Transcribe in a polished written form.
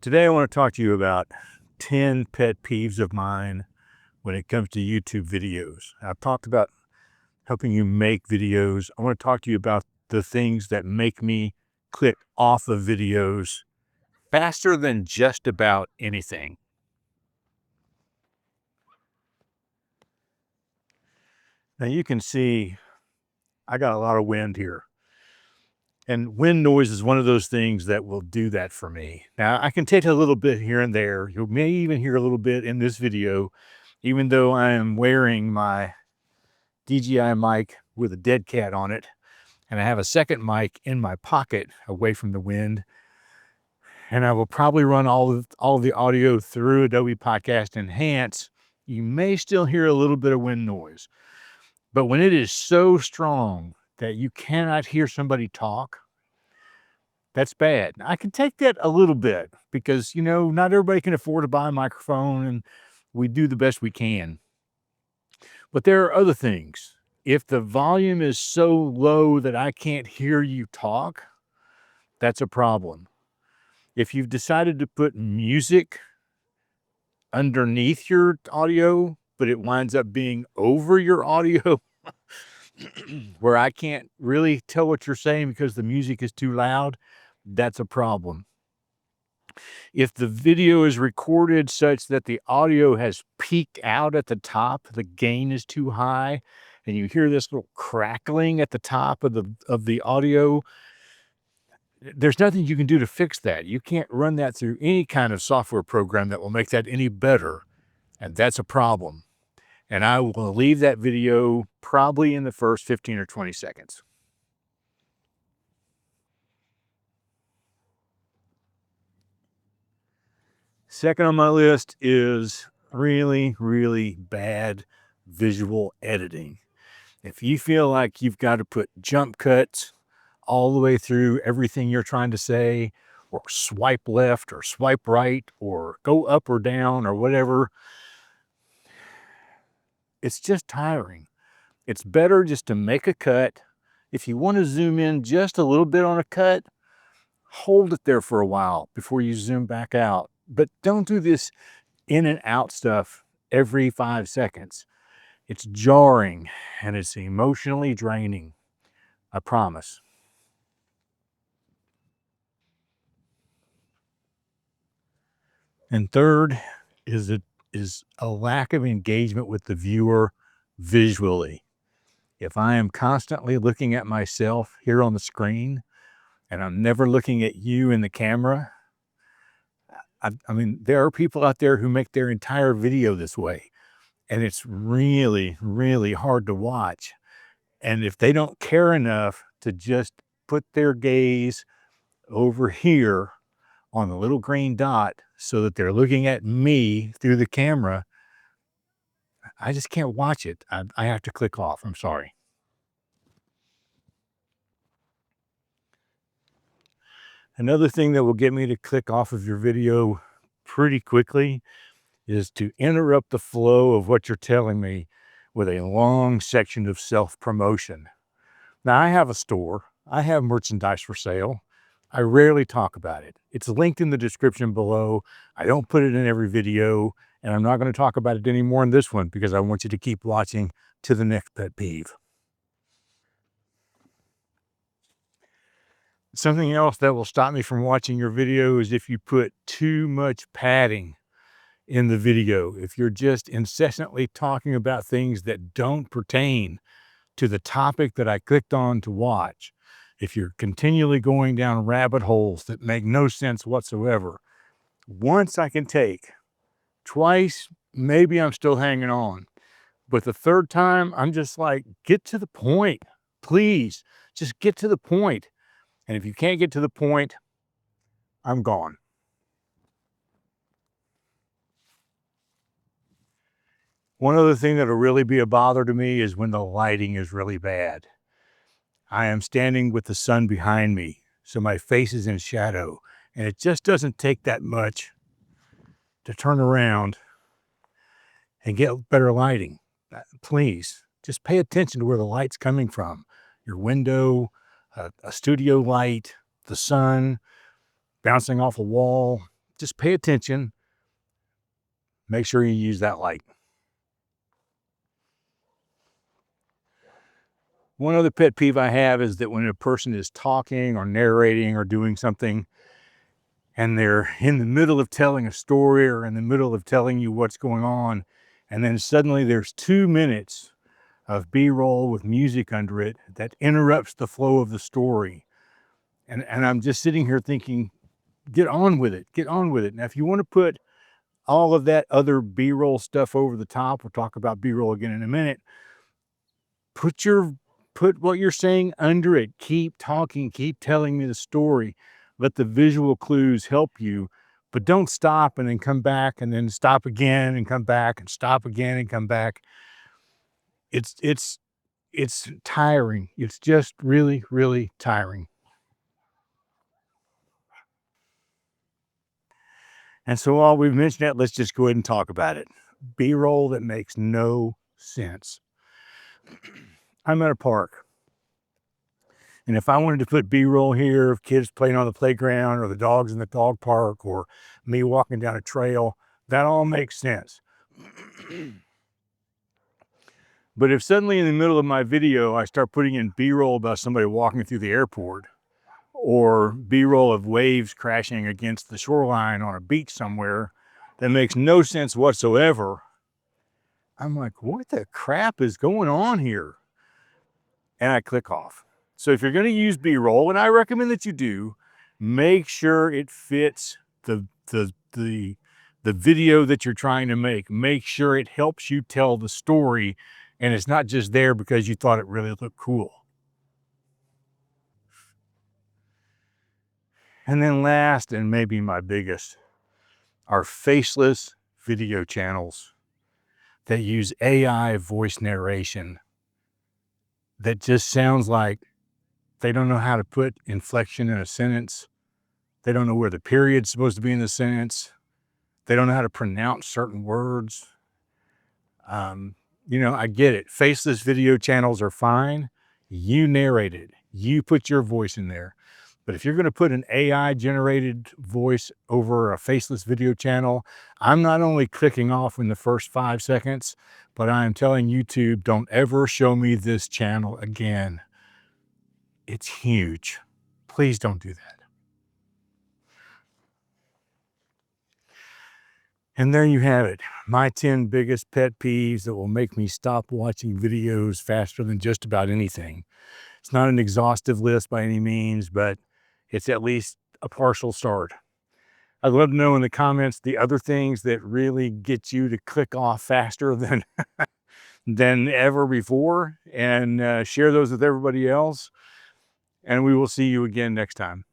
Today I want to talk to you about 10 pet peeves of mine when it comes to YouTube videos. I've talked about helping you make videos. I want to talk to you about the things that make me click off of videos faster than just about anything. Now you can see I got a lot of wind here. And wind noise is one of those things that will do that for me. Now, I can take a little bit here and there. You may even hear a little bit in this video, even though I am wearing my DJI mic with a dead cat on it, and I have a second mic in my pocket away from the wind. And I will probably run all of the audio through Adobe Podcast Enhance. You may still hear a little bit of wind noise, but when it is so strong that you cannot hear somebody talk, that's bad. I can take that a little bit because, not everybody can afford to buy a microphone and we do the best we can. But there are other things. If the volume is so low that I can't hear you talk, that's a problem. If you've decided to put music underneath your audio, but it winds up being over your audio, where I can't really tell what you're saying because the music is too loud, that's a problem. If the video is recorded such that the audio has peaked out at the top, the gain is too high, and you hear this little crackling at the top of the audio, there's nothing you can do to fix that. You can't run that through any kind of software program that will make that any better, and that's a problem. And I will leave that video probably in the first 15 or 20 seconds. Second on my list is really, really bad visual editing. If you feel like you've got to put jump cuts all the way through everything you're trying to say, or swipe left or swipe right, or go up or down or whatever, it's just tiring. It's better just to make a cut. If you want to zoom in just a little bit on a cut, hold it there for a while before you zoom back out. But don't do this in and out stuff every 5 seconds. It's jarring and it's emotionally draining. I promise. And third is a lack of engagement with the viewer visually. If I am constantly looking at myself here on the screen and I'm never looking at you in the camera, I mean, there are people out there who make their entire video this way, and it's really, really hard to watch. And if they don't care enough to just put their gaze over here on the little green dot so that they're looking at me through the camera, I just can't watch it. I have to click off. I'm sorry. Another thing that will get me to click off of your video pretty quickly is to interrupt the flow of what you're telling me with a long section of self-promotion. Now, I have a store. I have merchandise for sale. I rarely talk about it. It's linked in the description below. I don't put it in every video, and I'm not going to talk about it anymore in this one because I want you to keep watching to the next pet peeve. Something else that will stop me from watching your video is if you put too much padding in the video. If you're just incessantly talking about things that don't pertain to the topic that I clicked on to watch, if you're continually going down rabbit holes that make no sense whatsoever, once I can take, twice, maybe I'm still hanging on. But the third time, I'm just like, get to the point, please. Just get to the point. And if you can't get to the point, I'm gone. One other thing that'll really be a bother to me is when the lighting is really bad. I am standing with the sun behind me, so my face is in shadow, and it just doesn't take that much to turn around and get better lighting. Please, just pay attention to where the light's coming from. Your window, a studio light, the sun, bouncing off a wall. just pay attention. Make sure you use that light. One other pet peeve I have is that when a person is talking or narrating or doing something, and they're in the middle of telling a story or in the middle of telling you what's going on, and then suddenly there's 2 minutes of B-roll with music under it that interrupts the flow of the story. And I'm just sitting here thinking, get on with it, get on with it. Now, if you want to put all of that other B-roll stuff over the top, we'll talk about B-roll again in a minute, put what you're saying under it. Keep talking, keep telling me the story. Let the visual clues help you, but don't stop and then come back and then stop again and come back and stop again and come back. It's tiring. It's just really, really tiring. And so while we've mentioned that, let's just go ahead and talk about it. B-roll that makes no sense. I'm at a park, and if I wanted to put B-roll here of kids playing on the playground or the dogs in the dog park or me walking down a trail, that all makes sense. But if suddenly in the middle of my video, I start putting in B-roll about somebody walking through the airport or B-roll of waves crashing against the shoreline on a beach somewhere that makes no sense whatsoever, I'm like, what the crap is going on here? And I click off. So if you're going to use B-roll, and I recommend that you do, make sure it fits the video that you're trying to make. Make sure it helps you tell the story, and it's not just there because you thought it really looked cool. And then last, and maybe my biggest, are faceless video channels that use AI voice narration that just sounds like they don't know how to put inflection in a sentence. They don't know where the period's supposed to be in the sentence. They don't know how to pronounce certain words. I get it. Faceless video channels are fine. You narrate it. You put your voice in there. But if you're going to put an AI generated voice over a faceless video channel, I'm not only clicking off in the first 5 seconds, but I am telling YouTube, don't ever show me this channel again. It's huge. Please don't do that. And there you have it. My 10 biggest pet peeves that will make me stop watching videos faster than just about anything. It's not an exhaustive list by any means, but it's at least a partial start. I'd love to know in the comments the other things that really get you to click off faster than ever before, and share those with everybody else. And we will see you again next time.